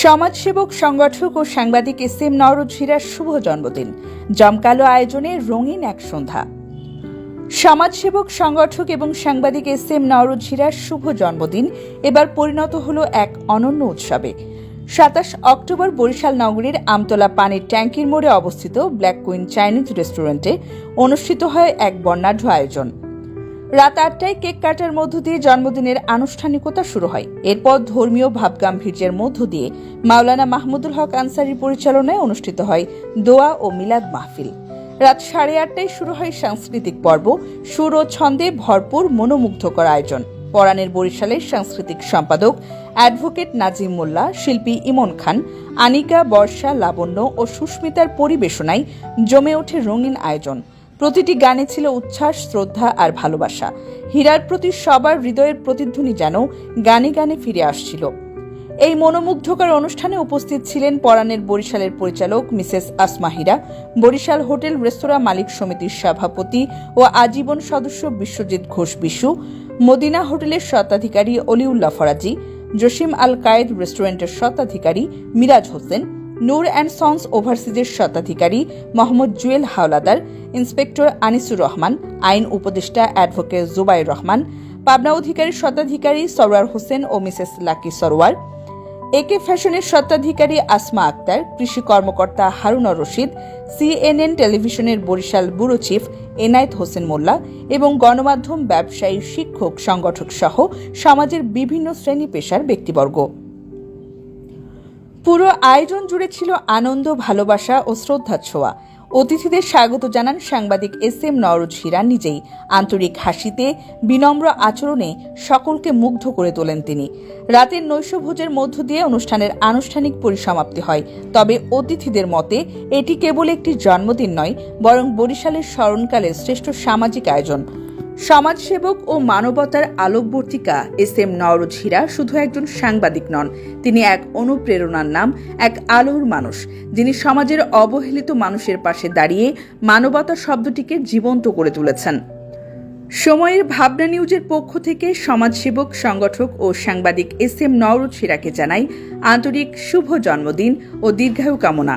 সমাজসেবক, সংগঠক ও সাংবাদিক এস.এম. নওরোজ হীরার শুভ জন্মদিন। জমকালো আয়োজনে রঙিন এক সন্ধ্যা। সমাজসেবক, সংগঠক এবং সাংবাদিক এস.এম. নওরোজ হীরার শুভ জন্মদিন এবার পরিণত হলো এক অনন্য উৎসবে। ২৭ অক্টোবর বরিশাল নগরীর আমতলা পানির ট্যাঙ্কির মোড়ে অবস্থিত ব্ল্যাক কুইন চাইনিজ রেস্টুরেন্টে অনুষ্ঠিত হয় এক বর্ণাঢ্য আয়োজন। রাত ৮টায় কেক কাটার মধ্য দিয়ে জন্মদিনের আনুষ্ঠানিকতা শুরু হয়। এরপর ধর্মীয় ভাবগাম্ভীর্যের মধ্য দিয়ে মাওলানা মাহমুদুল হক আনসারীর পরিচালনায় অনুষ্ঠিত হয় দোয়া ও মিলাদ মাহফিল। রাত ৮:৩০টায় শুরু হয় সাংস্কৃতিক পর্ব, সুর ও ছন্দে ভরপুর মনোমুগ্ধকর আয়োজন। পরাণের বরিশালের সাংস্কৃতিক সম্পাদক অ্যাডভোকেট নাজিম মোল্লা, শিল্পী ইমন খান, আনিকা, বর্ষা, লাবণ্য ও সুস্মিতার পরিবেশনায় জমে ওঠে রঙিন আয়োজন। প্রতিটি গানে ছিল উচ্ছ্বাস, শ্রদ্ধা আর ভালোবাসা। হীরার প্রতি সবার হৃদয়ের প্রতিধ্বনি যেন গানে গানে ফিরে আসছিল। এই মনোমুগ্ধকর অনুষ্ঠানে উপস্থিত ছিলেন পরাণের বরিশালের পরিচালক মিসেস আসমা হীরা, বরিশাল হোটেল রেস্তোরাঁ মালিক সমিতির সভাপতি ও আজীবন সদস্য বিশ্বজিৎ ঘোষ বিশু, মদিনা হোটেলের স্বত্বাধিকারী অলিউল্লাহ ফরাজি, জসিম আল কায়েদ রেস্টুরেন্টের স্বত্বাধিকারী মিরাজ হোসেন, নূর অ্যান্ড সন্স ওভারসিজের স্বত্বাধিকারী মোহাম্মদ জুয়েল হাওলাদার, ইন্সপেক্টর আনিসুর রহমান, আইন উপদেষ্টা অ্যাডভোকেট জুবাইর রহমান, পাবনা অধিকারীর স্বত্বাধিকারী সরওয়ার হোসেন ও মিসেস লাকি সরওয়ার, একে ফ্যাশনের স্বত্বাধিকারী আসমা আক্তার, কৃষি কর্মকর্তা হারুনা রশিদ, সিএনএন টেলিভিশনের বরিশাল ব্যুরো চিফ এনায়েত হোসেন মোল্লা এবং গণমাধ্যম, ব্যবসায়ী, শিক্ষক, সংগঠক সহ সমাজের বিভিন্ন শ্রেণী পেশার ব্যক্তিবর্গ। পুরো আয়োজন জুড়ে ছিল আনন্দ, ভালোবাসা ও শ্রদ্ধার ছোঁয়া। অতিথিদের স্বাগত জানান সাংবাদিক এস.এম. নওরোজ হীরা নিজেই। আন্তরিক হাসিতে, বিনম্র আচরণে সকলকে মুগ্ধ করে তোলেন তিনি। রাতের নৈশভোজের মধ্য দিয়ে অনুষ্ঠানের আনুষ্ঠানিক পরিসমাপ্তি হয়। তবে অতিথিদের মতে এটি কেবল একটি জন্মদিন নয়, বরং বরিশালের স্মরণকালের শ্রেষ্ঠ সামাজিক আয়োজন। সমাজসেবক ও মানবতার আলোকবর্তিকা এস.এম. নওরোজ হীরা শুধু একজন সাংবাদিক নন, তিনি এক অনুপ্রেরণার নাম, এক আলোর মানুষ, যিনি সমাজের অবহেলিত মানুষের পাশে দাঁড়িয়ে মানবতা শব্দটিকে জীবন্ত করে তুলেছেন। সময়ের ভাবনা নিউজের পক্ষ থেকে সমাজসেবক, সংগঠক ও সাংবাদিক এস.এম. নওরোজ হীরাকে জানাই আন্তরিক শুভ জন্মদিন ও দীর্ঘায়ু কামনা।